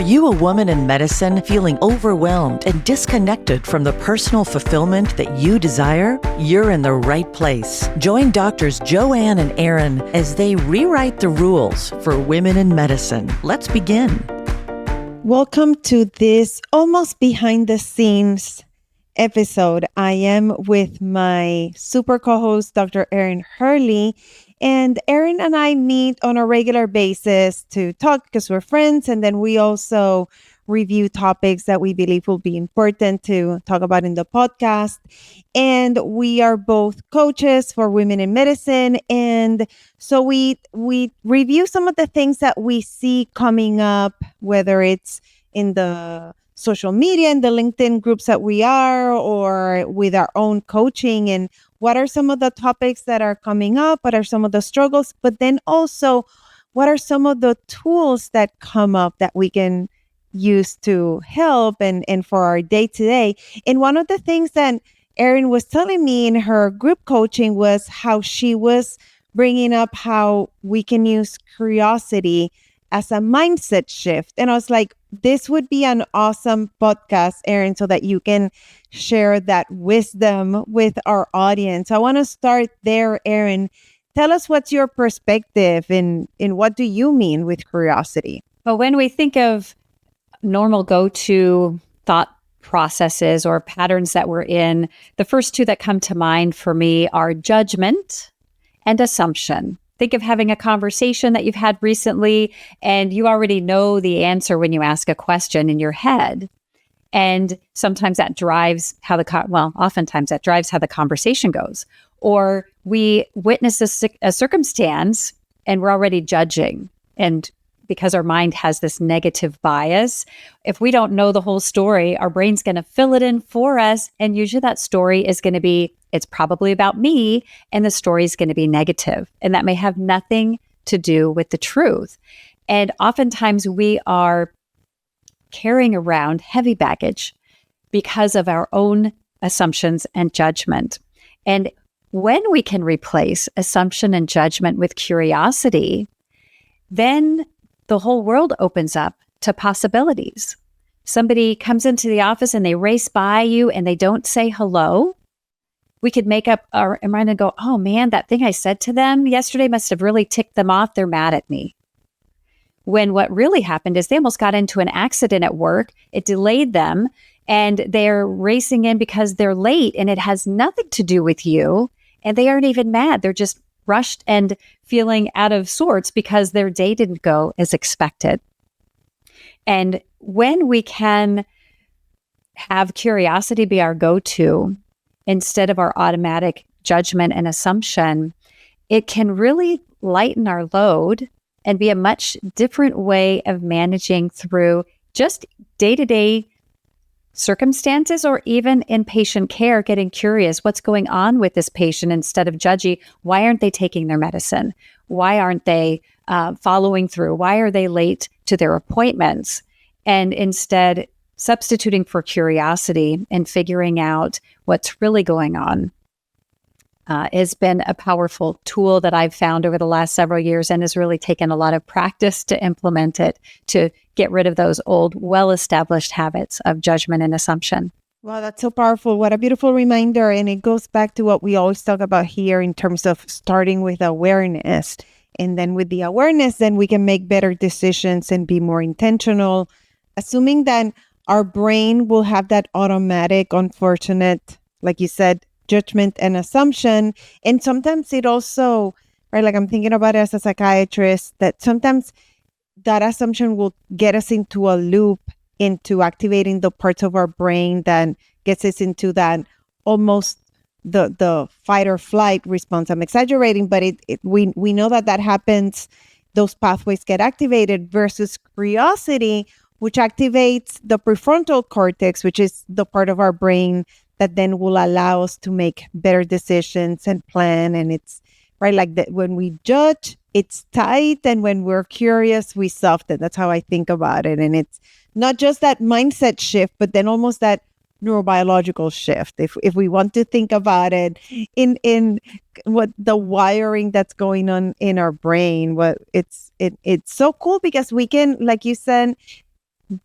you a woman in medicine feeling overwhelmed and disconnected from the personal fulfillment that you desire? You're in the right place. Join Doctors Joanne and Aaron as they rewrite the rules for women in medicine. Let's begin. Welcome to this almost behind the scenes episode. I am with my super co-host, Dr. Aaron Hurley. And Aaron and I meet on a regular basis to talk because we're friends. And then we also review topics that we believe will be important to talk about in the podcast. And we are both coaches for women in medicine. And so we review some of the things that we see coming up, whether it's in the social media and the LinkedIn groups that we are, or with our own coaching, and what are some of the topics that are coming up, what are some of the struggles, but then also what are some of the tools that come up that we can use to help and for our day-to-day. And one of the things that Erin was telling me in her group coaching was how she was bringing up how we can use curiosity as a mindset shift. And I was like, this would be an awesome podcast, Erin, so that you can share that wisdom with our audience. I want to start there, Erin. Tell us what's your perspective and what do you mean with curiosity? Well, when we think of normal go-to thought processes or patterns that we're in, the first two that come to mind for me are judgment and assumption. Think of having a conversation that you've had recently and you already know the answer when you ask a question in your head. And sometimes that drives how oftentimes that drives how the conversation goes. Or we witness a circumstance and we're already judging. And because our mind has this negative bias, if we don't know the whole story, our brain's going to fill it in for us. And usually that story is going to be, it's probably about me, and the story is going to be negative. And that may have nothing to do with the truth. And oftentimes we are carrying around heavy baggage because of our own assumptions and judgment. And when we can replace assumption and judgment with curiosity, then the whole world opens up to possibilities. Somebody comes into the office and they race by you and they don't say hello. We could make up our mind and go, oh man, that thing I said to them yesterday must have really ticked them off. They're mad at me. When what really happened is they almost got into an accident at work. It delayed them and they're racing in because they're late and it has nothing to do with you. And they aren't even mad. They're just rushed and feeling out of sorts because their day didn't go as expected. And when we can have curiosity be our go-to instead of our automatic judgment and assumption, it can really lighten our load and be a much different way of managing through just day-to-day circumstances, or even in patient care, getting curious, what's going on with this patient instead of judgy. Why aren't they taking their medicine? Why aren't they following through? Why are they late to their appointments? And instead substituting for curiosity and figuring out what's really going on has been a powerful tool that I've found over the last several years, and has really taken a lot of practice to implement it, to get rid of those old, well-established habits of judgment and assumption. Wow, that's so powerful. What a beautiful reminder. And it goes back to what we always talk about here in terms of starting with awareness. And then with the awareness, then we can make better decisions and be more intentional, assuming that our brain will have that automatic, unfortunate, like you said, judgment and assumption. And sometimes it also, right, like I'm thinking about it as a psychiatrist, that sometimes that assumption will get us into a loop, into activating the parts of our brain that gets us into that almost the fight or flight response. I'm exaggerating, but we know that happens. Those pathways get activated versus curiosity, which activates the prefrontal cortex, which is the part of our brain that then will allow us to make better decisions and plan. And it's right, like that when we judge, it's tight, and when we're curious, we soften. That's how I think about it. And it's not just that mindset shift, but then almost that neurobiological shift. If we want to think about it in what the wiring that's going on in our brain, it's so cool because we can, like you said,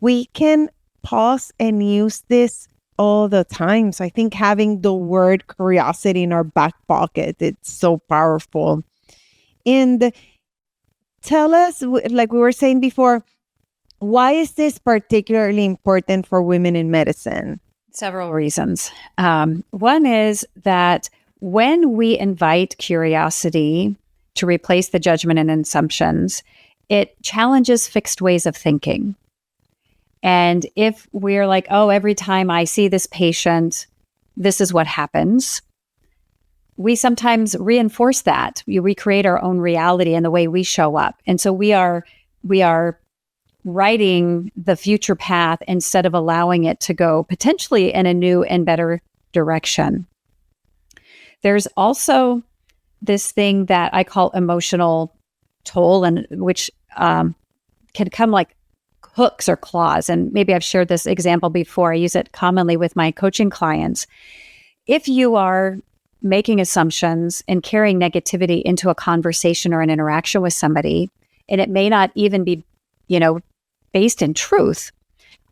we can pause and use this all the time. So I think having the word curiosity in our back pocket, it's so powerful. And tell us, like we were saying before, why is this particularly important for women in medicine? Several reasons. One is that when we invite curiosity to replace the judgment and assumptions, it challenges fixed ways of thinking. And if we're like, oh, every time I see this patient, this is what happens, we sometimes reinforce that. We recreate our own reality and the way we show up. And so we are writing the future path instead of allowing it to go potentially in a new and better direction. There's also this thing that I call emotional toll, and which can come like hooks or claws. And maybe I've shared this example before. I use it commonly with my coaching clients. If you are making assumptions and carrying negativity into a conversation or an interaction with somebody, and it may not even be, based in truth,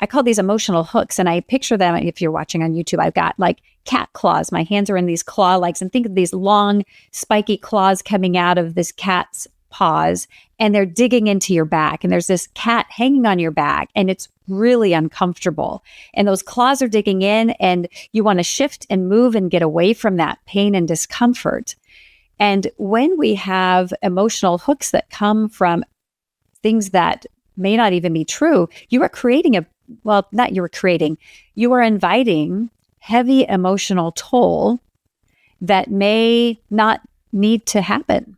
I call these emotional hooks. And I picture them, if you're watching on YouTube, I've got like cat claws. My hands are in these claw legs, and think of these long, spiky claws coming out of this cat's paws, and they're digging into your back. And there's this cat hanging on your back, and it's really uncomfortable. And those claws are digging in, and you want to shift and move and get away from that pain and discomfort. And when we have emotional hooks that come from things that may not even be true, you are you are inviting heavy emotional toll that may not need to happen.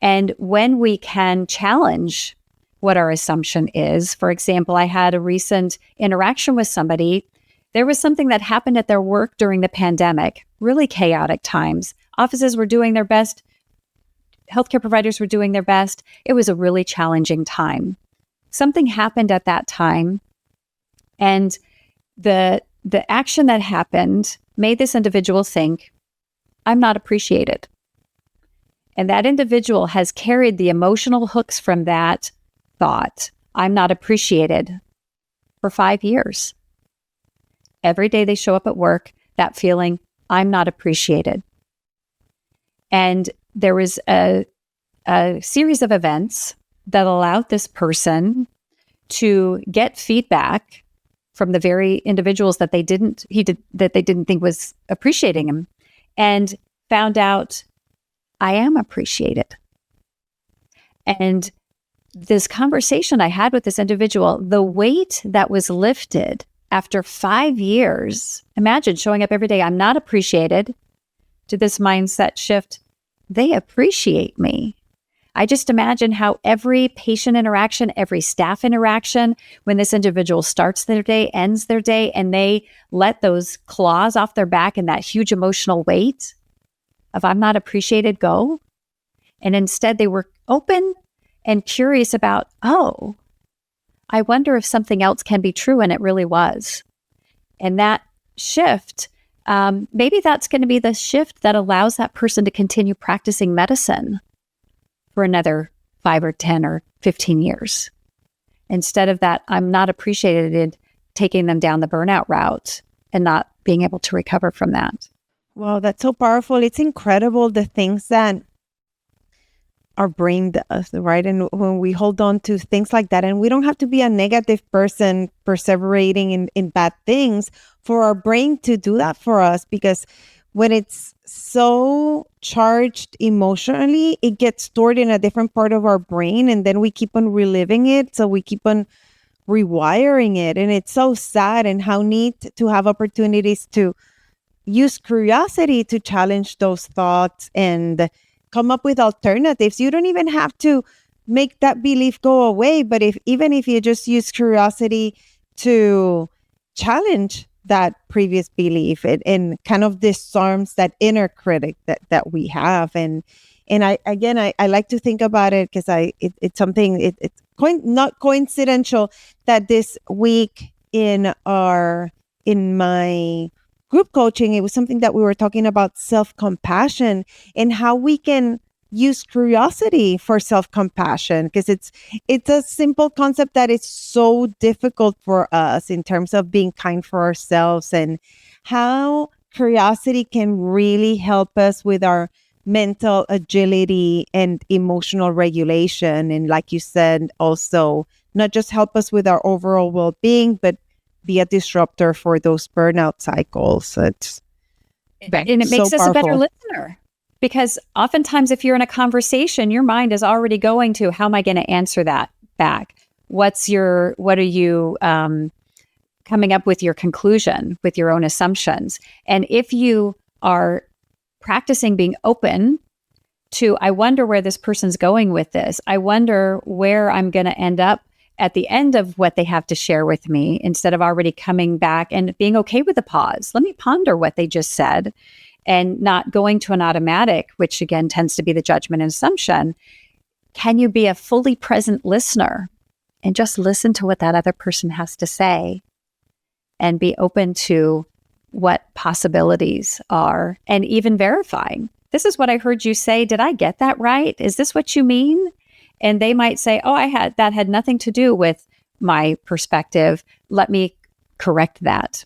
And when we can challenge what our assumption is, for example, I had a recent interaction with somebody. There was something that happened at their work during the pandemic, really chaotic times. Offices were doing their best. Healthcare providers were doing their best. It was a really challenging time. Something happened at that time, and the action that happened made this individual think, I'm not appreciated. And that individual has carried the emotional hooks from that thought, I'm not appreciated, for 5 years. Every day they show up at work, that feeling, I'm not appreciated. And there was a series of events that allowed this person to get feedback from the very individuals that they didn't think was appreciating him, and found out, I am appreciated. And this conversation I had with this individual, the weight that was lifted after 5 years, imagine showing up every day, I'm not appreciated, to this mindset shift, they appreciate me. I just imagine how every patient interaction, every staff interaction, when this individual starts their day, ends their day, and they let those claws off their back and that huge emotional weight of I'm not appreciated go. And instead they were open and curious about, oh, I wonder if something else can be true. And it really was. And that shift, maybe that's going to be the shift that allows that person to continue practicing medicine for another 5 or 10 or 15 years. Instead of that, I'm not appreciated, taking them down the burnout route and not being able to recover from that. Wow, that's so powerful. It's incredible the things that our brain does, right? And when we hold on to things like that, and we don't have to be a negative person perseverating in bad things for our brain to do that for us, because when it's so charged emotionally, it gets stored in a different part of our brain, and then we keep on reliving it. So we keep on rewiring it. And it's so sad, and how neat to have opportunities to use curiosity to challenge those thoughts and come up with alternatives. You don't even have to make that belief go away, but even if you just use curiosity to challenge that previous belief, and kind of disarms that inner critic that we have. And I like to think about it because it's something, it's not coincidental that this week in my group coaching, it was something that we were talking about self-compassion and how we can use curiosity for self-compassion, because it's a simple concept that is so difficult for us in terms of being kind for ourselves, and how curiosity can really help us with our mental agility and emotional regulation. And like you said, also not just help us with our overall well-being, but be a disruptor for those burnout cycles. It's and it makes so us a better powerful. listener, because oftentimes if you're in a conversation, your mind is already going to, how am I going to answer that back? What are you coming up with your conclusion, with your own assumptions? And if you are practicing being open to, I wonder where this person's going with this. I wonder where I'm going to end up at the end of what they have to share with me, instead of already coming back and being okay with the pause. Let me ponder what they just said, and not going to an automatic, which again tends to be the judgment and assumption. Can you be a fully present listener and just listen to what that other person has to say, and be open to what possibilities are, and even verifying, this is what I heard you say. Did I get that right? Is this what you mean? And they might say, oh, that had nothing to do with my perspective. Let me correct that.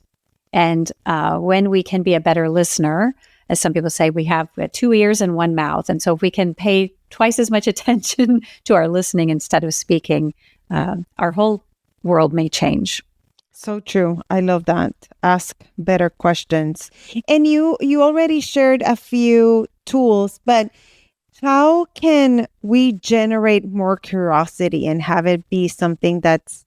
And when we can be a better listener, as some people say, we have 2 ears and 1 mouth. And so if we can pay twice as much attention to our listening instead of speaking, our whole world may change. So true. I love that. Ask better questions. And you already shared a few tools, but how can we generate more curiosity and have it be something that's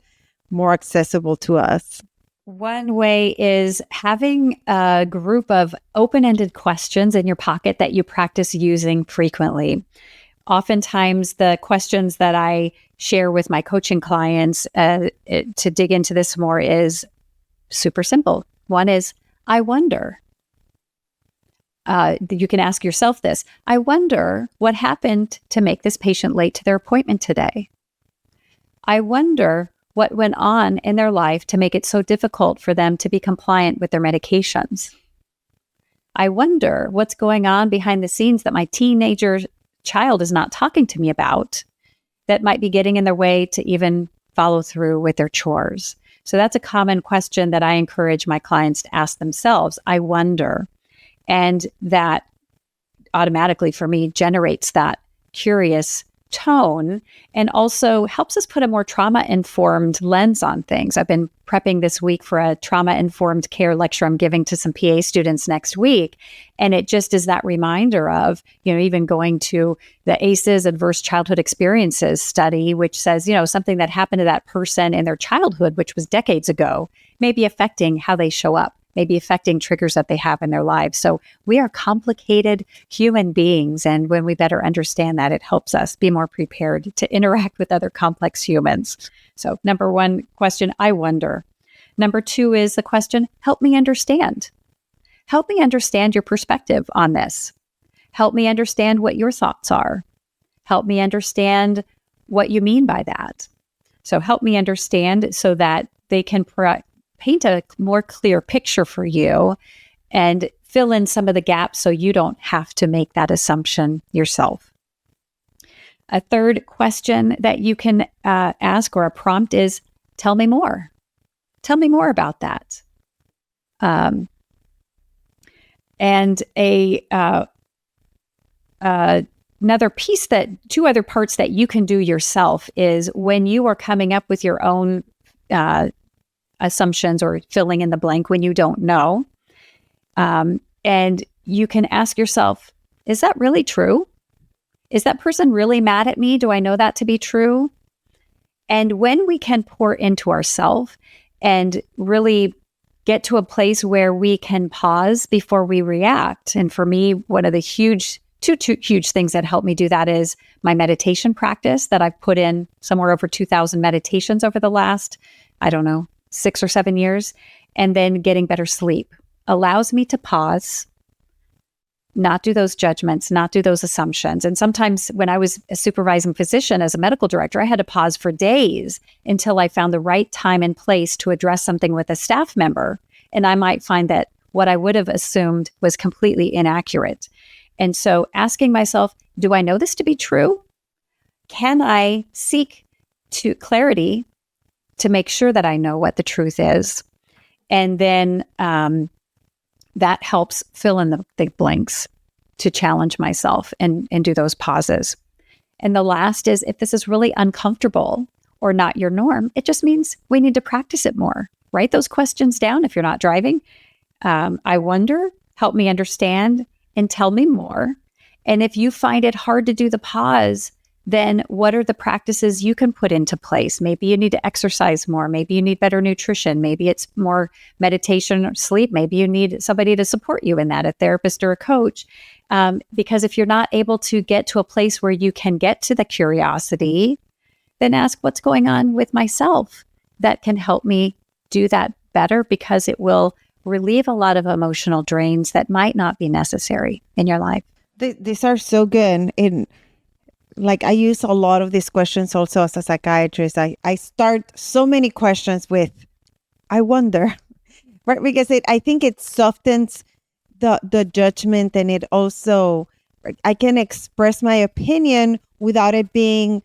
more accessible to us? One way is having a group of open-ended questions in your pocket that you practice using frequently. Oftentimes, the questions that I share with my coaching clients to dig into this more is super simple. One is, I wonder. You can ask yourself this. I wonder what happened to make this patient late to their appointment today. I wonder what went on in their life to make it so difficult for them to be compliant with their medications. I wonder what's going on behind the scenes that my teenager child is not talking to me about, that might be getting in their way to even follow through with their chores. So that's a common question that I encourage my clients to ask themselves. I wonder. And that automatically for me generates that curious tone, and also helps us put a more trauma-informed lens on things. I've been prepping this week for a trauma-informed care lecture I'm giving to some PA students next week. And it just is that reminder of, even going to the ACEs, Adverse Childhood Experiences study, which says, something that happened to that person in their childhood, which was decades ago, may be affecting how they show up, maybe affecting triggers that they have in their lives. So we are complicated human beings. And when we better understand that, it helps us be more prepared to interact with other complex humans. So number one question, I wonder. Number two is the question, help me understand. Help me understand your perspective on this. Help me understand what your thoughts are. Help me understand what you mean by that. So help me understand so that they can paint a more clear picture for you and fill in some of the gaps so you don't have to make that assumption yourself. A third question that you can ask, or a prompt, is, tell me more. Tell me more about that. And another piece, two other parts that you can do yourself is, when you are coming up with your own assumptions or filling in the blank when you don't know. And you can ask yourself, is that really true? Is that person really mad at me? Do I know that to be true? And when we can pour into ourselves and really get to a place where we can pause before we react. And for me, one of the two huge things that help me do that is my meditation practice that I've put in somewhere over 2,000 meditations over the last, 6 or 7 years, and then getting better sleep allows me to pause, not do those judgments, not do those assumptions. And sometimes when I was a supervising physician as a medical director, I had to pause for days until I found the right time and place to address something with a staff member. And I might find that what I would have assumed was completely inaccurate. And so asking myself, Do I know this to be true? Can I seek to clarity to make sure that I know what the truth is? And then that helps fill in the blanks to challenge myself and do those pauses. And the last is, if this is really uncomfortable or not your norm, it just means we need to practice it more. Write those questions down if you're not driving. I wonder, help me understand, and tell me more. And if you find it hard to do the pause, then what are the practices you can put into place? Maybe you need to exercise more. Maybe you need better nutrition. Maybe it's more meditation or sleep. Maybe you need somebody to support you in that, a therapist or a coach. Because if you're not able to get to a place where you can get to the curiosity, then ask what's going on with myself that can help me do that better, because it will relieve a lot of emotional drains that might not be necessary in your life. These are so good. And like, I use a lot of these questions also as a psychiatrist. I start so many questions with, I wonder, right? Because I think it softens the judgment, and it also, I can express my opinion without it being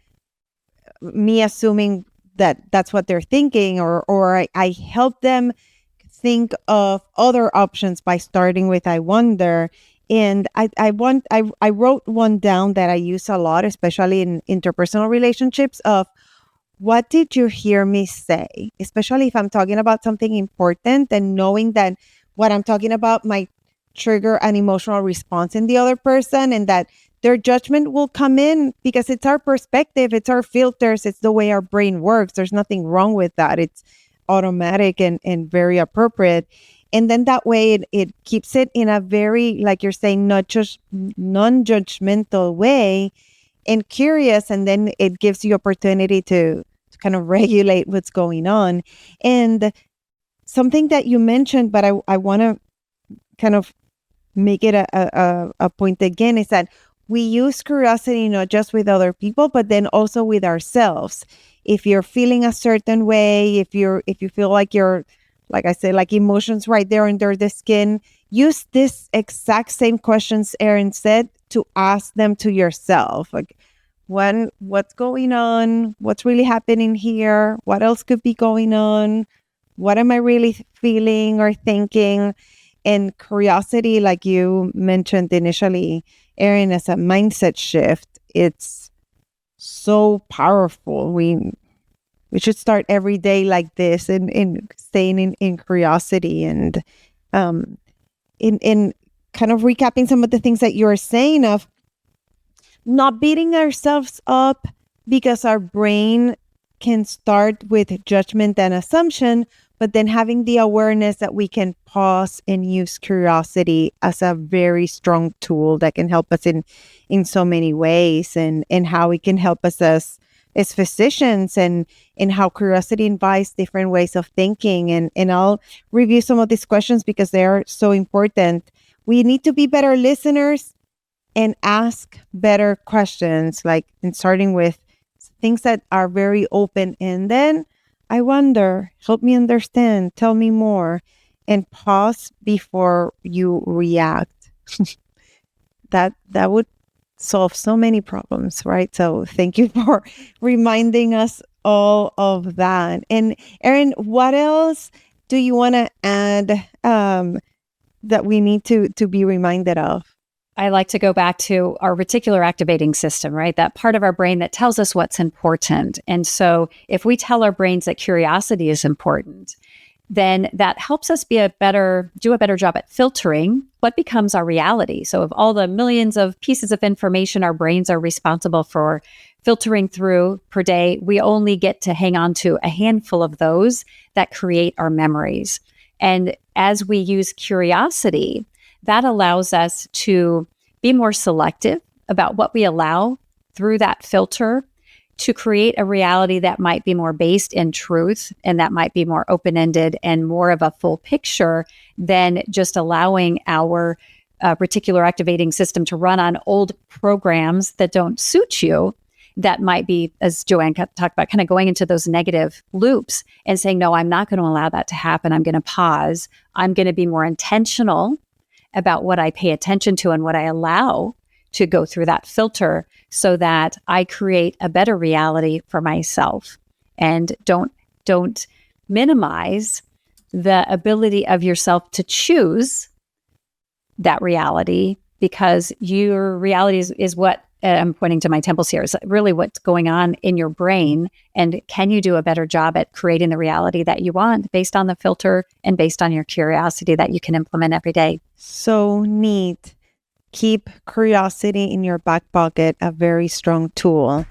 me assuming that that's what they're thinking, or I help them think of other options by starting with I wonder. And I wrote one down that I use a lot, especially in interpersonal relationships, of what did you hear me say? Especially if I'm talking about something important, and knowing that what I'm talking about might trigger an emotional response in the other person, and that their judgment will come in because it's our perspective, it's our filters, it's the way our brain works. There's nothing wrong with that. It's automatic and very appropriate. And then that way it keeps it in a very, like you're saying, not just non-judgmental way, and curious. And then it gives you opportunity to kind of regulate what's going on. And something that you mentioned, but I want to kind of make it a point again, is that we use curiosity not just with other people, but then also with ourselves. If you're feeling a certain way, if you feel like you're, like I said, like emotions right there under the skin, use this exact same questions Erin said to ask them to yourself. Like, what's going on? What's really happening here? What else could be going on? What am I really feeling or thinking? And curiosity, like you mentioned initially, Erin, as a mindset shift, it's so powerful. We should start every day like this, in staying in curiosity, and in kind of recapping some of the things that you were saying, of not beating ourselves up because our brain can start with judgment and assumption, but then having the awareness that we can pause and use curiosity as a very strong tool that can help us in so many ways, and how it can help us as physicians, and how curiosity invites different ways of thinking. And I'll review some of these questions because they are so important. We need to be better listeners and ask better questions, like, and starting with things that are very open. And then, I wonder, help me understand, tell me more, and pause before you react. That would solve so many problems, right? So thank you for reminding us all of that. And Erin, what else do you want to add that we need to be reminded of? I like to go back to our reticular activating system, right? That part of our brain that tells us what's important. And so if we tell our brains that curiosity is important, then that helps us do a better job at filtering what becomes our reality. So of all the millions of pieces of information our brains are responsible for filtering through per day, we only get to hang on to a handful of those that create our memories. And as we use curiosity, that allows us to be more selective about what we allow through that filter to create a reality that might be more based in truth, and that might be more open-ended and more of a full picture than just allowing our reticular activating system to run on old programs that don't suit you. That might be, as Joanne talked about, kind of going into those negative loops and saying, no, I'm not going to allow that to happen. I'm going to pause. I'm going to be more intentional about what I pay attention to and what I allow to go through that filter so that I create a better reality for myself. And don't minimize the ability of yourself to choose that reality, because your reality is what I'm pointing to my temples here, is really what's going on in your brain. And can you do a better job at creating the reality that you want based on the filter and based on your curiosity that you can implement every day? So neat. Keep curiosity in your back pocket, a very strong tool.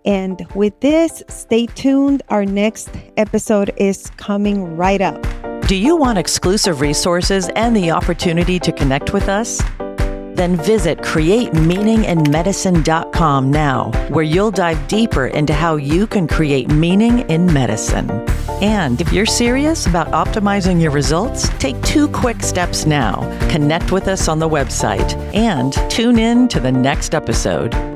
And with this, stay tuned. Our next episode is coming right up. Do you want exclusive resources and the opportunity to connect with us? Then visit createmeaninginmedicine.com now, where you'll dive deeper into how you can create meaning in medicine. And if you're serious about optimizing your results, take 2 quick steps now. Connect with us on the website and tune in to the next episode.